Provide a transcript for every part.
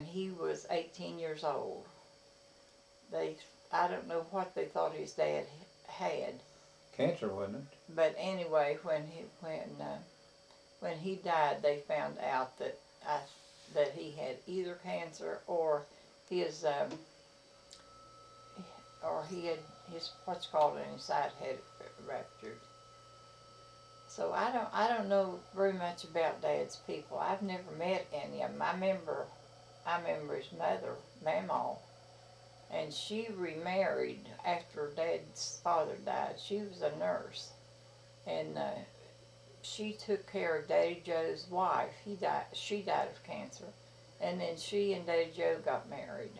He was 18 years old. I don't know what they thought his dad had. Cancer, wasn't it? But anyway, when he died, they found out that he had either cancer or his he had his what's called an inside had ruptured. So I don't know very much about Dad's people. I've never met any of them. I remember his mother, Mamaw, and she remarried after Dad's father died. She was a nurse, and she took care of Daddy Joe's wife. She died of cancer, and then she and Daddy Joe got married.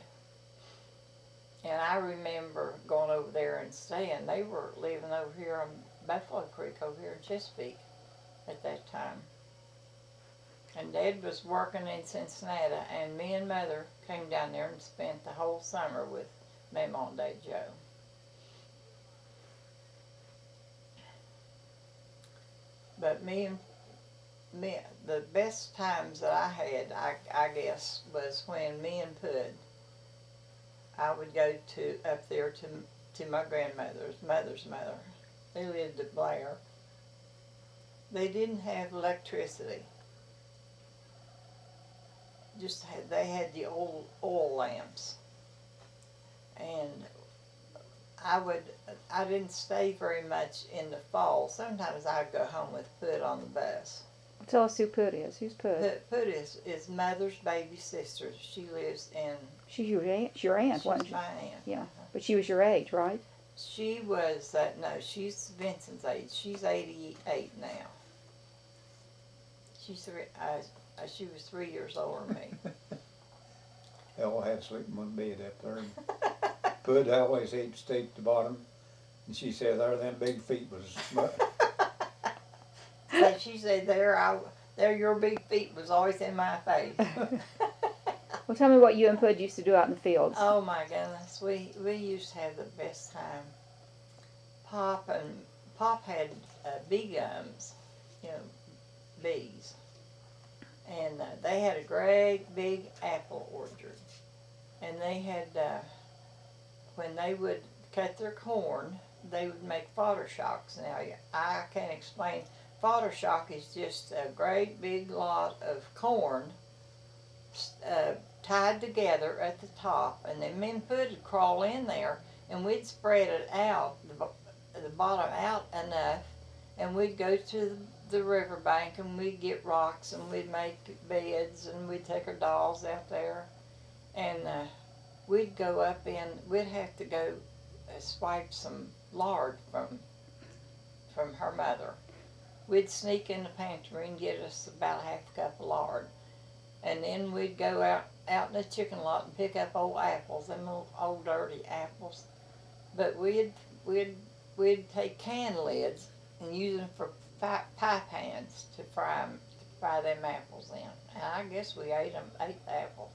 And I remember going over there and staying. They were living over here on Buffalo Creek over here in Chesapeake at that time. And Dad was working in Cincinnati, and me and Mother came down there and spent the whole summer with Mama and Daddy Joe. But the best times that I had, I guess, was when me and Pud, I would go up there to my grandmother's mother's mother. They lived at Blair. They didn't have electricity. They had the old oil lamps, and I didn't stay very much in the fall. Sometimes I'd go home with Pud on the bus. Tell us who Pud is. Who's Pud? Pud is Mother's baby sister. She lives in. She's your aunt, wasn't She's she? my aunt. Yeah, but she was your age, right? She was no. She's Vincent's age. She's 88 now. She was 3 years older than me. They all had to sleep in one bed up there. Pud always stayed at the bottom, and she said there them big feet was. So she said there your big feet was always in my face. Well, tell me what you and Pud used to do out in the fields. Oh my goodness, we used to have the best time. Pop had bee gums, bees, and they had a great big apple orchard, and they had when they would cut their corn, they would make fodder shocks. Now I can't explain. Fodder shock is just a great big lot of corn tied together at the top, and then me and Pud would crawl in there, and we'd spread it out, the bottom out enough, and we'd go to the riverbank, and we'd get rocks, and we'd make beds, and we'd take our dolls out there, and we'd go up in. We'd have to go swipe some lard from her mother. We'd sneak in the pantry and get us about half a cup of lard. And then we'd go out in the chicken lot and pick up old apples, them old dirty apples. But we'd take can lids and use them for pie pans to fry them apples in. And I guess we ate the apples.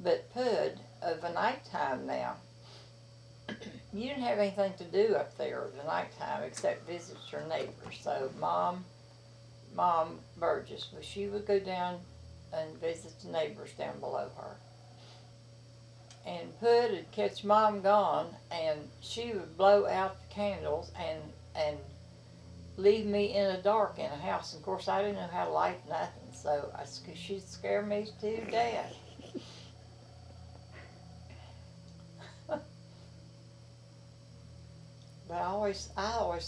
But Pud, of a nighttime now, you didn't have anything to do up there at the nighttime except visit your neighbors. So Mom Burgess, she would go down and visit the neighbors down below her. And Pud would catch Mom gone, and she would blow out the candles and leave me in the dark in a house. And of course, I didn't know how to light nothing, so she'd scare me to death. But I always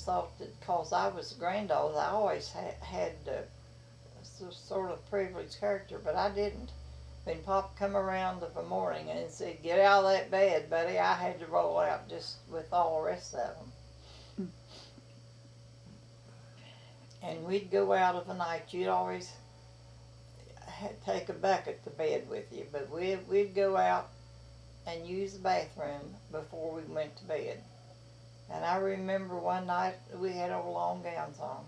thought that because I was a granddaughter, I always had sort of privileged character, but I didn't. When Pop come around of a morning and said, "Get out of that bed, buddy," I had to roll out just with all the rest of them. And we'd go out of the night. You'd always take a bucket to bed with you, but we'd go out and use the bathroom before we went to bed. And I remember one night we had our long gowns on,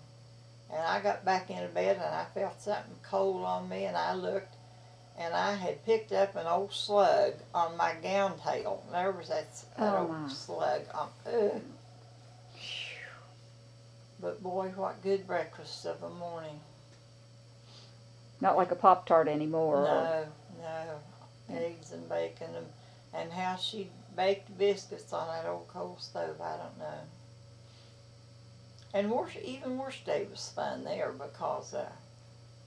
and I got back into bed and I felt something cold on me, and I looked, and I had picked up an old slug on my gown tail. There was that old slug on. But boy, what good breakfast of a morning. Not like a Pop-Tart anymore. No, No, eggs and bacon, and how she baked biscuits on that old coal stove, I don't know. And even wash day was fun there because, of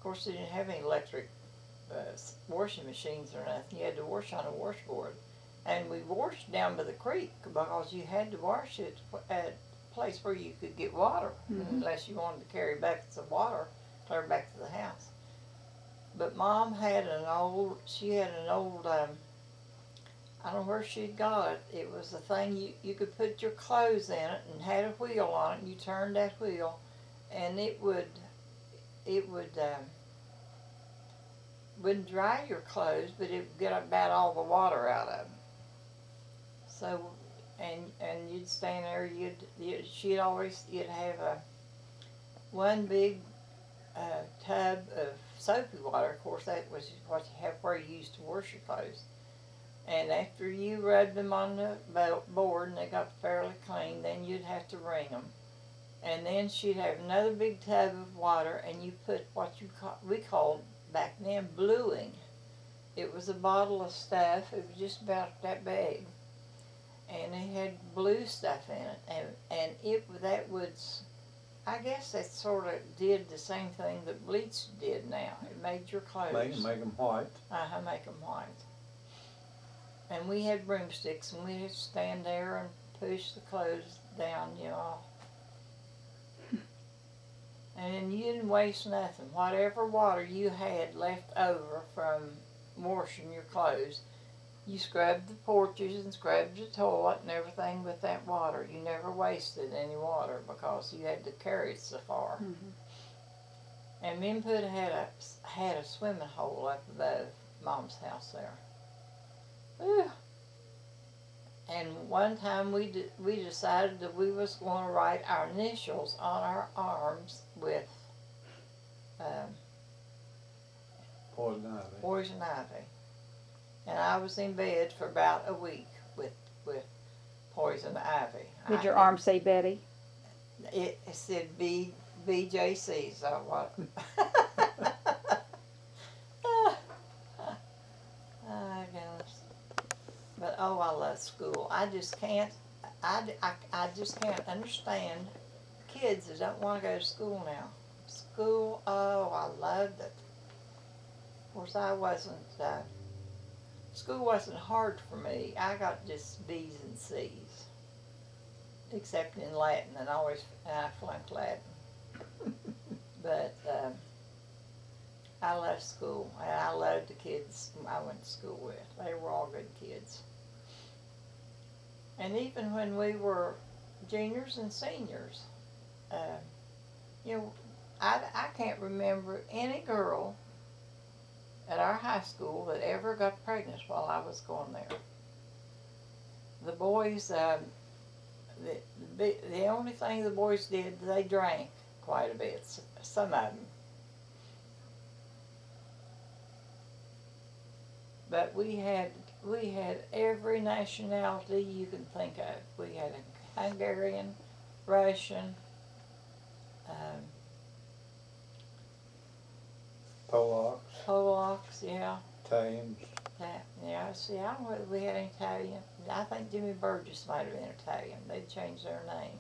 course, they didn't have any electric washing machines or nothing. You had to wash on a washboard. And we washed down by the creek because you had to wash it at a place where you could get water, unless you wanted to carry buckets of water clear back to the house. But Mom had an old, I don't know where she'd got it. It was a thing you could put your clothes in it and had a wheel on it, and you turned that wheel and it wouldn't dry your clothes, but it would get about all the water out of them. So, and you'd stand there, you'd have one big tub of soapy water. Of course, that was what you have where you used to wash your clothes. And after you rubbed them on the board and they got fairly clean, then you'd have to wring them. And then she'd have another big tub of water, and you put what we called back then bluing. It was a bottle of stuff. It was just about that big, and it had blue stuff in it, I guess that sort of did the same thing that bleach did now. It made your clothes Make them white. make them white. And we had broomsticks, and we'd stand there and push the clothes down, And then you didn't waste nothing. Whatever water you had left over from washing your clothes, you scrubbed the porches and scrubbed the toilet and everything with that water. You never wasted any water because you had to carry it so far. And Minput had a swimming hole up above Mom's house there. Whew. And one time we decided that we was going to write our initials on our arms with poison ivy. And I was in bed for about a week with poison ivy. Did your arm say Betty? It said BJC, so what? Oh, goodness. But I love school. I just can't understand kids that don't want to go to school now. School, I loved it. Of course, school wasn't hard for me. I got just B's and C's, except in Latin, and I flunked Latin. But I love school, and I loved the kids I went to school with. They were all good kids. And even when we were juniors and seniors, I can't remember any girl at our high school that ever got pregnant while I was going there. The boys, the only thing the boys did, they drank quite a bit, some of them. But we had every nationality you can think of. We had a Hungarian, Russian, Polacks, yeah. Italians. Yeah, see, I don't know whether we had any Italian. I think Jimmy Burgess might have been Italian. They'd changed their name.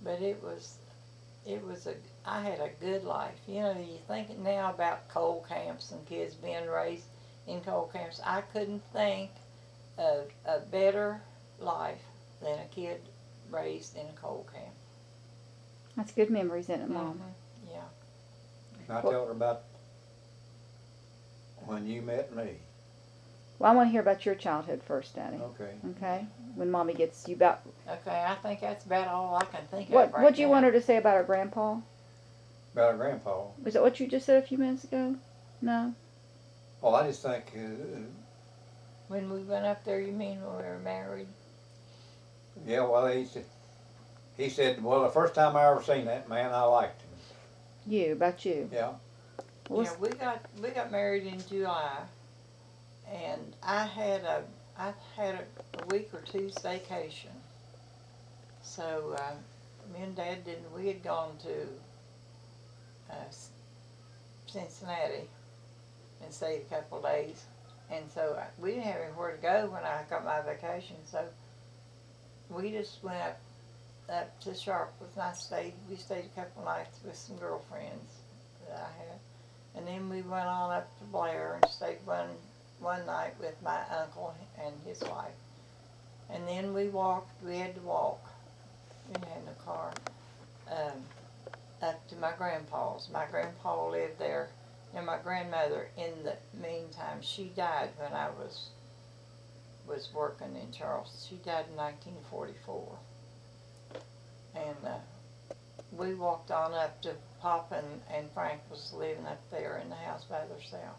But I had a good life. You think now about coal camps and kids being raised in coal camps. I couldn't think of a better life than a kid raised in a coal camp. That's good memories, isn't it, Mom? Yeah. I tell her about when you met me. Well, I want to hear about your childhood first, Daddy. Okay. Okay? When Mommy gets you about... Okay, I think that's about all I can think of What right What'd you now. want her to say about her grandpa? About her grandpa. Was that what you just said a few minutes ago? No? Well, I just think When we went up there, you mean when we were married? yeah, well, he said, well, the first time I ever seen that man, I liked him. About you. Yeah. Well, Yeah, we got married in July, and I had a week or two's vacation. So me and Dad we had gone to Cincinnati and stayed a couple of days. And so we didn't have anywhere to go when I got my vacation, so we just went up to Sharples, and we stayed a couple of nights with some girlfriends that I had. And then we went on up to Blair and stayed one night with my uncle and his wife. And then we had to walk, we didn't have no car, up to my grandpa's. My grandpa lived there, and my grandmother, in the meantime, she died when I was working in Charleston. She died in 1944. And we walked on up to Papa and Frank was living up there in the house by themselves.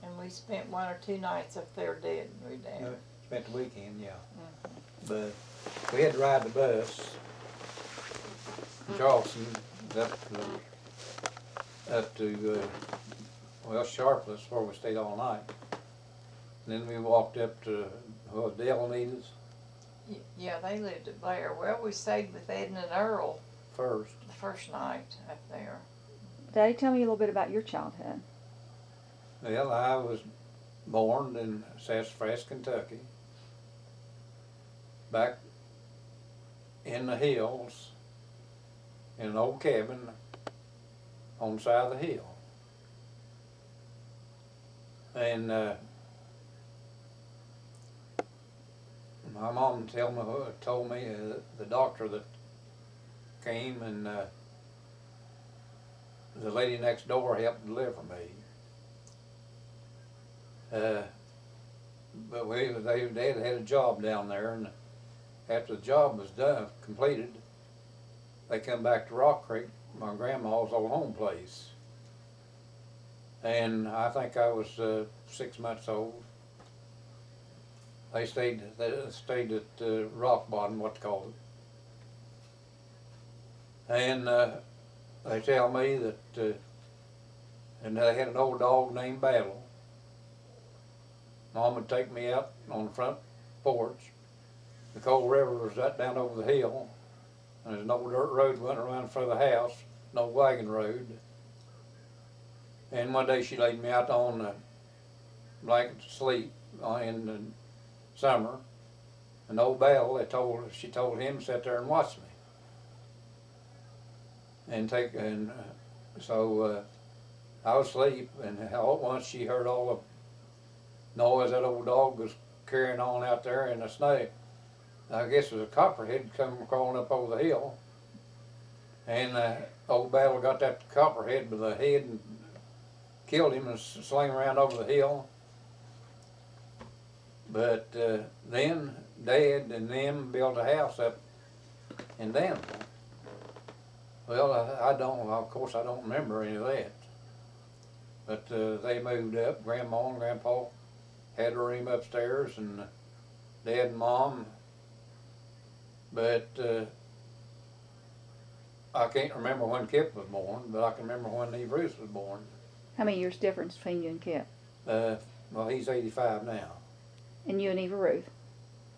And we spent 1 or 2 nights up there dead, we did. No, spent the weekend, yeah. Mhm. But we had to ride the bus from Charleston up to Sharpless, where we stayed all night. And then we walked up to Delanitas Yeah, they lived at Blair. Well, we stayed with Edna and Earl first. the first night up there. Daddy, tell me a little bit about your childhood. Well, I was born in Sassafras, Kentucky, back in the hills, in an old cabin on the side of the hill. And my mom told me the doctor that came and the lady next door helped deliver me. But Dad had a job down there, and after the job was completed, they come back to Rock Creek, my grandma's old home place. And I think I was 6 months old. They stayed at Rock Bottom, what they call it. And they tell me that, and they had an old dog named Battle. Mom would take me out on the front porch. The Cold River was right down over the hill. And there's an old dirt road went around in front of the house, an old wagon road. And one day she laid me out on the blanket to sleep in the summer. And old Battle, she told him to sit there and watch me. And so I was asleep, and all at once she heard all the noise that old dog was carrying on out there in the snow. I guess it was a copperhead coming crawling up over the hill. And old Battle got that copperhead by the head and killed him and sling around over the hill. But then Dad and them built a house up in Danville. Well, of course I don't remember any of that. But they moved up, Grandma and Grandpa had a room upstairs, and Dad and Mom. But I can't remember when Kip was born, but I can remember when Eve Ruth was born. How many years difference between you and Kip? Well, he's 85 now. And you and Eva Ruth?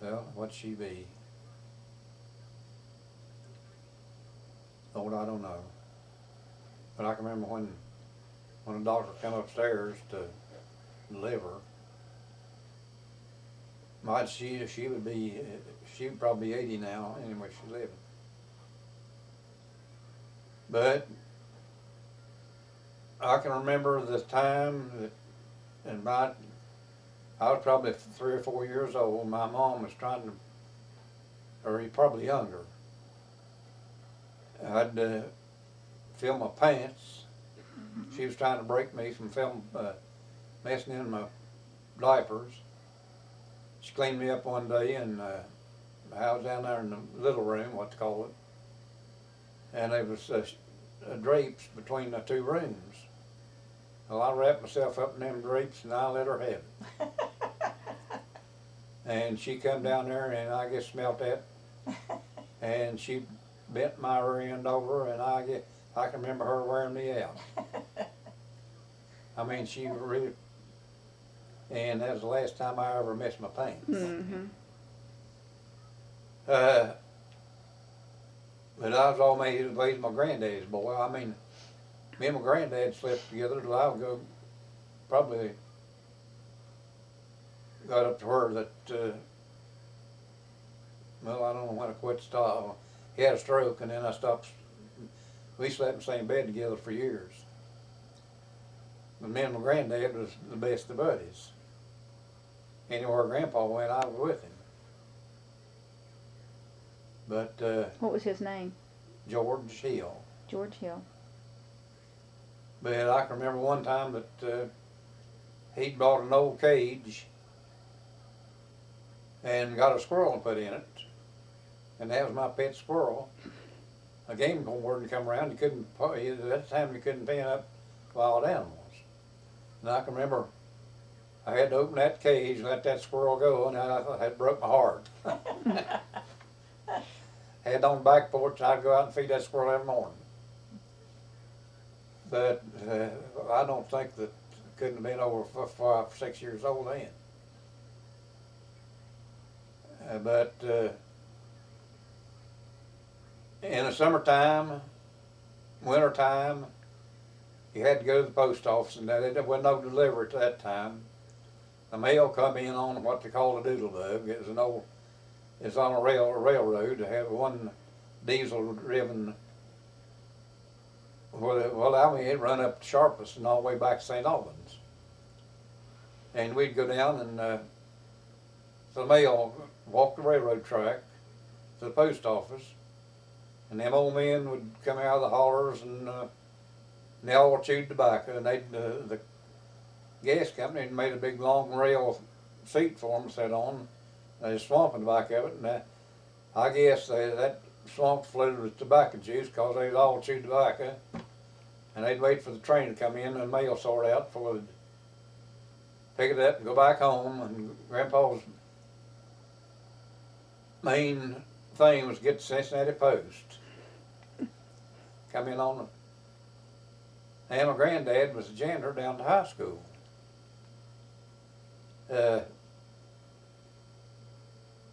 Well, what'd she be? Lord, I don't know. But I can remember when the doctor come upstairs to deliver. She would probably be 80 now, anyway she's living. But I can remember the time that I was probably 3 or 4 years old. My mom was trying to, or probably younger. I'd fill my pants. She was trying to break me from messing in my diapers. She cleaned me up one day, and I was down there in the little room, what they call it, and there was drapes between the 2 rooms. Well, I wrapped myself up in them drapes, and I let her have it. And she come down there, and I guess smelt that, and she bent my rear end over, and I can remember her wearing me out. I mean, she really, and that was the last time I ever missed my pants. Mm-hmm. But I was all made raised my granddad's boy. I mean, me and my granddad slept together till I would go, probably got up to where that, well, I don't know when I quit stop. He had a stroke and then I stopped. We slept in the same bed together for years. But me and my granddad was the best of buddies. Anywhere Grandpa went, I was with him. But What was his name? George Hill. George Hill. But I can remember one time that he'd bought an old cage and got a squirrel and put in it. And that was my pet squirrel. A game warden come around, at that time you couldn't pen up wild animals. And I can remember I had to open that cage and let that squirrel go, and I thought that broke my heart. Had on the back porch, and I'd go out and feed that squirrel every morning. But I don't think that couldn't have been over 5 or 6 years old then. But in the summertime, wintertime, you had to go to the post office, and there wasn't no delivery at that time. The mail come in on what they call a doodle bug. It was an old, it's on a railroad. They had one diesel-driven. Well, I mean, it run up to Sharpest and all the way back to St. Albans. And we'd go down and the mail walk the railroad track to the post office, and them old men would come out of the hollers and they all chewed tobacco, and the gas company had made a big long rail seat for them to sit on. They was swamping the back of it, and I guess that swamp flooded with tobacco juice because they all chewed tobacco, and they'd wait for the train to come in and the mail sort out before they'd pick it up and go back home. And Grandpa's main thing was to get the Cincinnati Post. Come in on the, and my granddad was a janitor down to high school.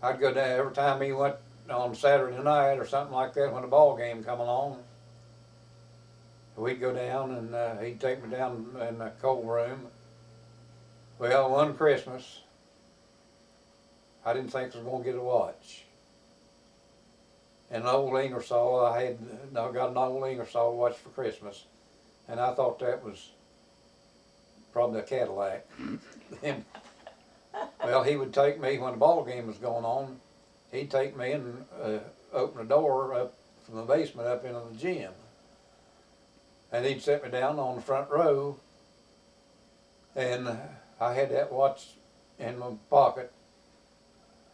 I'd go down every time he went on Saturday night or something like that when the ball game come along. We'd go down and he'd take me down in the cold room. Well, one Christmas, I didn't think I was going to get a watch. And an old Ingersoll, I got an old Ingersoll watch for Christmas, and I thought that was probably a Cadillac. And, well, he would take me when the ball game was going on. He'd take me and open the door up from the basement up into the gym, and he'd set me down on the front row, and I had that watch in my pocket.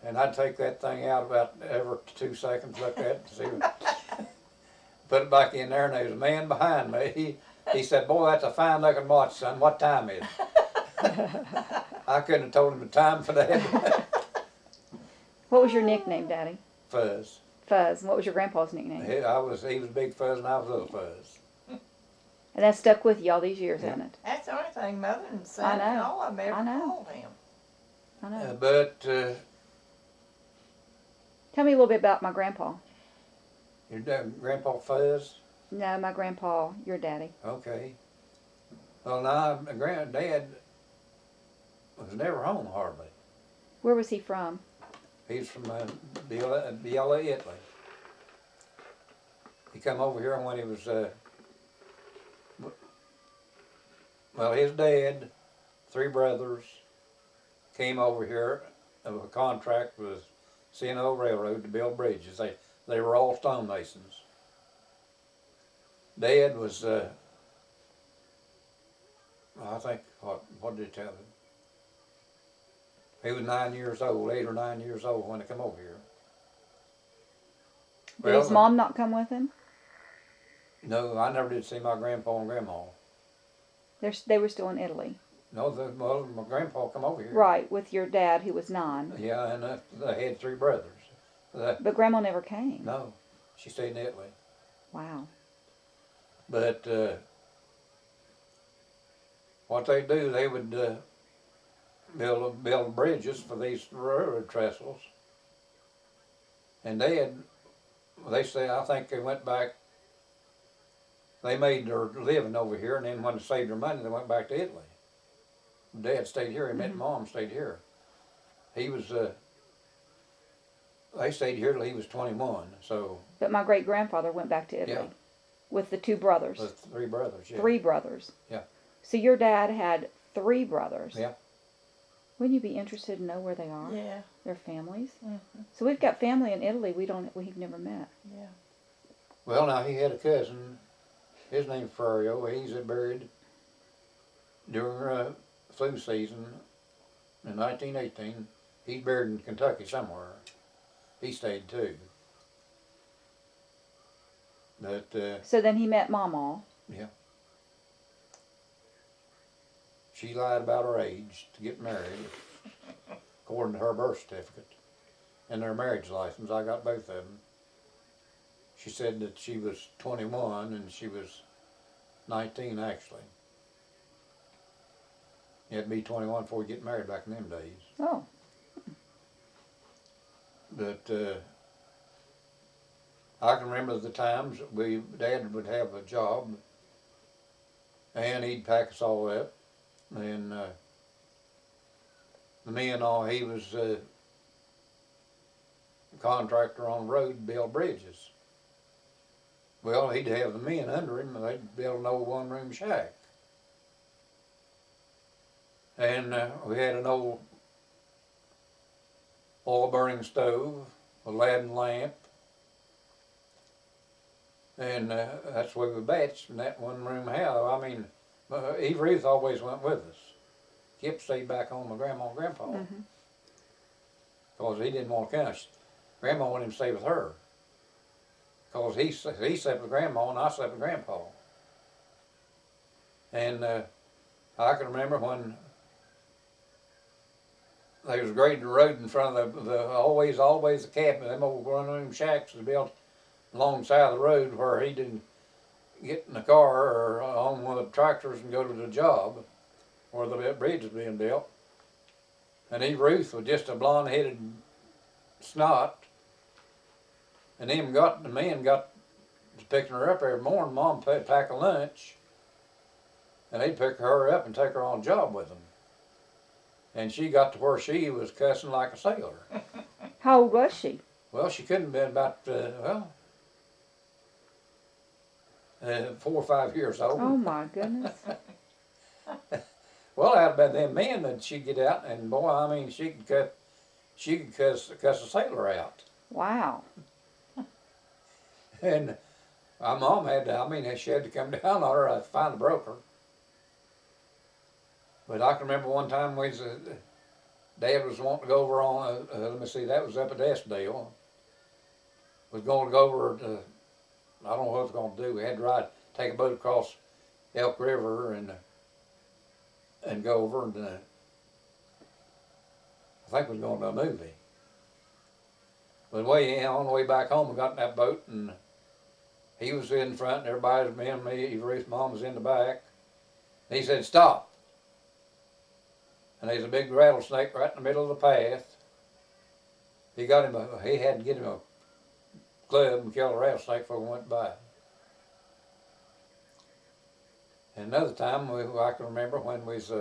And I'd take that thing out about every 2 seconds, look at it, see, put it back in there, and there was a man behind me. He said, "Boy, that's a fine looking watch, son. What time is it?" I couldn't have told him the time for that. What was your nickname, Daddy? Fuzz. Fuzz. And what was your grandpa's nickname? He was Big Fuzz and I was Little Fuzz. And that stuck with you all these years, Yeah. hasn't it? That's the only thing Mother and I son and know. all of them ever I know. called him. I know. But Tell me a little bit about my grandpa. your Grandpa Fuzz? No, my grandpa, your daddy. Okay. Well, now, my granddad was never home hardly. Where was he from? He's from Biella, Italy. He come over here when he was, well, his dad, 3 brothers, came over here of a contract with C&O Railroad to build bridges. They were all stonemasons. Dad was, I think, what did he tell him? He was 9 years old, 8 or 9 years old when he come over here. Did his mom not come with him? No, I never did see my grandpa and grandma. They were still in Italy. No, well, my grandpa come over here. Right, with your dad who was 9. Yeah, and they had 3 brothers. But Grandma never came. No, she stayed in Italy. Wow. But what they do, they would build bridges for these railroad trestles. And Dad they say, I think they went back, they made their living over here, and then when they saved their money, they went back to Italy. Dad stayed here, he met Mom, stayed here. He was, they stayed here till he was 21, so. But my great grandfather went back to Italy Yeah. with the two brothers. With 3 brothers, yeah. 3 brothers. Yeah. So your dad had 3 brothers. Yeah. Wouldn't you be interested to know where they are? Yeah. Their families. Mhm. So we've got family in Italy we've never met. Yeah. Well, now he had a cousin, his name's Ferrario, he's buried during flu season in 1918. He's buried in Kentucky somewhere. He stayed too. But, So then he met Mama. she lied about her age to get married, according to her birth certificate and their marriage license. I got both of them. She said that she was 21 and she was 19 actually. You had to be 21 before you get married back in them days. Oh. But I can remember the times Dad would have a job and he'd pack us all up. And the men all, he was a contractor on the road to build bridges. Well, he'd have the men under him and they'd build an old 1-room shack. And we had an old oil burning stove, a Aladdin lamp, and that's where we batched in that 1-room house. I mean, Eve Ruth always went with us. Kip stayed back home with Grandma and Grandpa. Because he didn't want to come. Grandma wanted him to stay with her. Because he slept with Grandma and I slept with Grandpa. And I can remember when they was grading the road in front of the always the cabin, them old 1-room shacks was built alongside the road where he didn't get in the car or on one of the tractors and go to the job where the bridge was being built. And Eve Ruth was just a blonde-headed snot. And the men got to picking her up every morning. Mom pack a lunch. And they'd pick her up and take her on a job with them. And she got to where she was cussing like a sailor. How old was she? Well, she couldn't have been about, 4 or 5 years old. Oh my goodness. Well, out about them men that she'd get out, and boy, I mean, she could cuss a sailor out. Wow. And my mom she had to come down on her to find a broker. But I can remember one time Dad was wanting to go over on, let me see, that was up at Estdale. Was going to go over to, I don't know what I was going to do. We had to take a boat across Elk River and go over and I think we was going to a movie. But on the way back home, we got in that boat and he was in front and everybody, me and Eve Ruth's mom was in the back. And he said, "Stop." And there's a big rattlesnake right in the middle of the path. He had to get him a club and kill a rattlesnake before we went by. And another time, I can remember when we was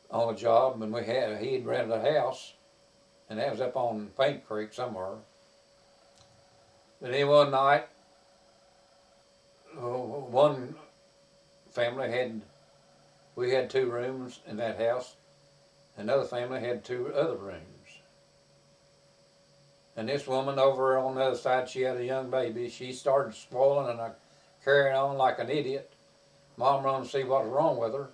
on a job and he had rented a house, and that was up on Paint Creek somewhere. But then one night, one family we had 2 rooms in that house. Another family had 2 other rooms. And this woman over on the other side, she had a young baby. She started swallowing and carrying on like an idiot. Mom run to see what was wrong with her.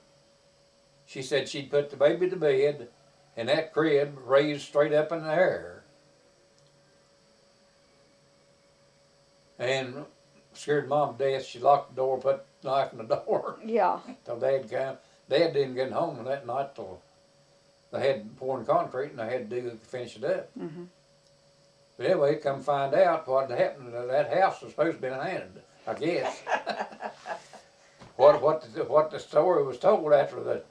She said she'd put the baby to bed in that crib raised straight up in the air. And scared Mom to death. She locked the door, put the knife in the door. Yeah. Till Dad came. Dad didn't get home that night till they had pouring concrete and they had to finish it up. Mm-hmm. But anyway, come find out what happened. That house was supposed to be handed, I guess. What the story was told after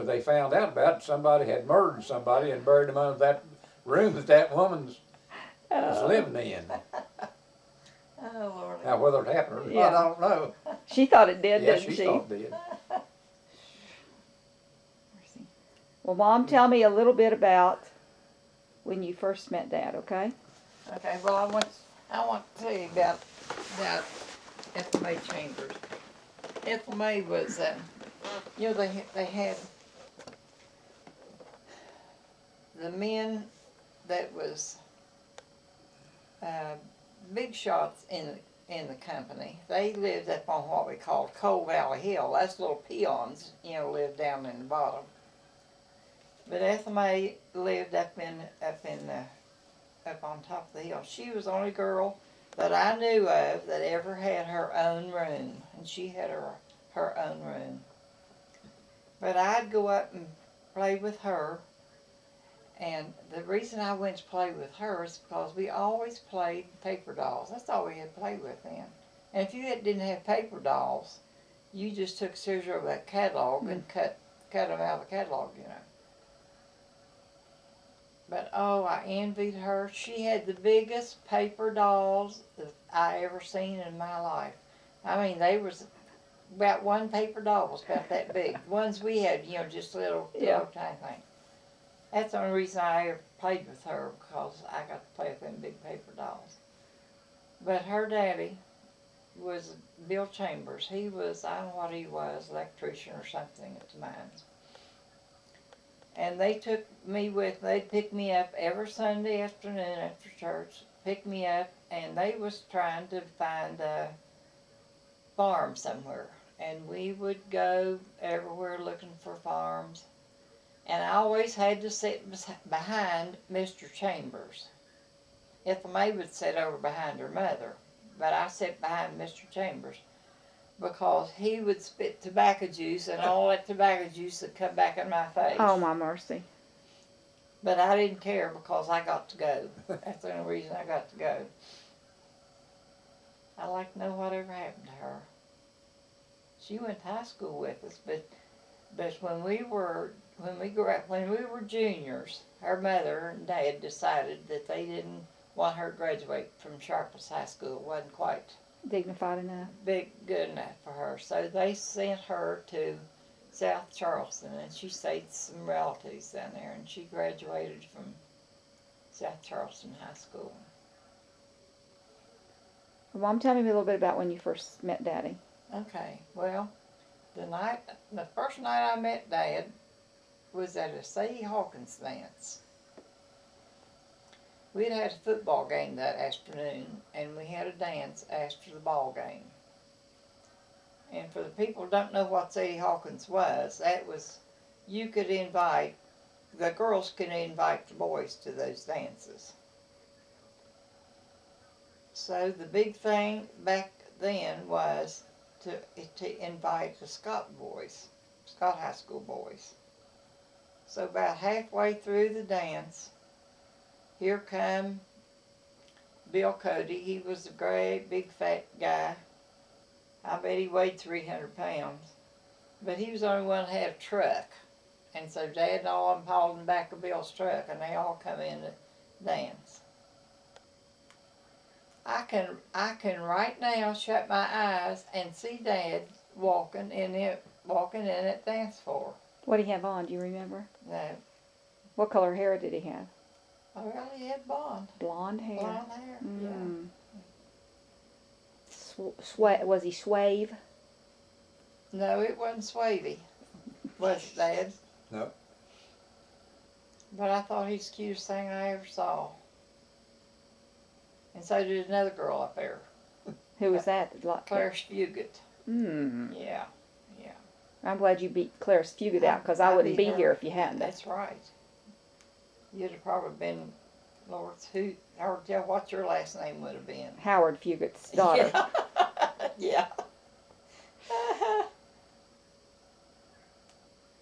they found out about it, somebody had murdered somebody and buried them under that room that woman's was living in. Oh, Lord. Now, whether it happened or not, Yeah. I don't know. She thought it did, Yeah, didn't she she? thought it did. Well, Mom, tell me a little bit about when you first met Dad, okay? Okay, well, I want to tell you about Ethel May Chambers. Ethel May was, you know, they had the men that was big shots in the company. They lived up on what we called Coal Valley Hill. That's little peons, you know, lived down in the bottom. But Ethel May lived up on top of the hill. She was the only girl that I knew of that ever had her own room, and she had her own room. But I'd go up and play with her, and the reason I went to play with her is because we always played paper dolls. That's all we had to play with then. And if you didn't have paper dolls, you just took scissors over that catalog and cut them out of the catalog, you know. But oh, I envied her. She had the biggest paper dolls that I ever seen in my life. I mean, they was about one paper doll was about that big. The ones we had, you know, just little tiny thing. That's the only reason I ever played with her, because I got to play with them big paper dolls. But her daddy was Bill Chambers. He was, I don't know what he was, electrician or something at the mines. And they took me with, they'd pick me up every Sunday afternoon after church, pick me up, and they was trying to find a farm somewhere. And we would go everywhere looking for farms. And I always had to sit behind Mr. Chambers. Ethel May would sit over behind her mother, but I sat behind Mr. Chambers, because he would spit tobacco juice, and all that tobacco juice would come back in my face. Oh, my mercy. But I didn't care, because I got to go. That's the only reason I got to go. I'd like to know whatever happened to her. She went to high school with us, but when we were juniors, her mother and dad decided that they didn't want her to graduate from Sharpless High School. It wasn't quite Dignified enough. good enough for her. So they sent her to South Charleston, and she stayed with some relatives down there, and she graduated from South Charleston High School. Well, Mom, tell me a little bit about when you first met Daddy. Okay, well, the first night I met Dad was at a Sadie Hawkins dance. We'd had a football game that afternoon, and we had a dance after the ball game. And for the people who don't know what Sadie Hawkins was, that was, you could invite, the girls could invite the boys to those dances. So the big thing back then was to invite the Scott High School boys. So about halfway through the dance, here come Bill Cody. He was a great big fat guy. I bet he weighed 300 pounds. But he was the only one that had a truck. And so Dad and all of them hauled in the back of Bill's truck, and they all come in to dance. I can right now shut my eyes and see Dad walking in that dance floor. What did he have on? Do you remember? No. What color hair did he have? Oh, well, he had blonde. Blonde hair. Blonde hair, yeah. Was he suave? No, it wasn't Swavey. Was it, Dad? No. But I thought he's the cutest thing I ever saw. And so did another girl up there. Who was that? Claire Fugit. Yeah. I'm glad you beat Clarice Fugit out, because I wouldn't be here if you hadn't. That's right. You'd have probably been, Lord, hard to tell what your last name would have been. Howard Fugit's daughter. Yeah.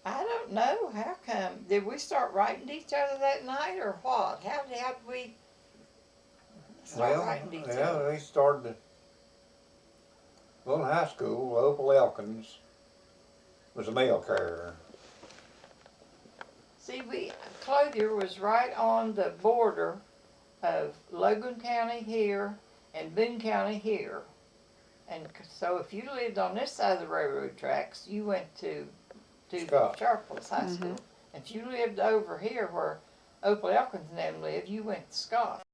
I don't know. How come? Did we start writing to each other that night, or what? How did we start writing to each other? They started in high school. Opal Elkins was a mail carrier. See, Clothier was right on the border of Logan County here and Boone County here. And so if you lived on this side of the railroad tracks, you went to Scott. Sharples High School. If you lived over here where Opal Elkins and them lived, you went to Scott.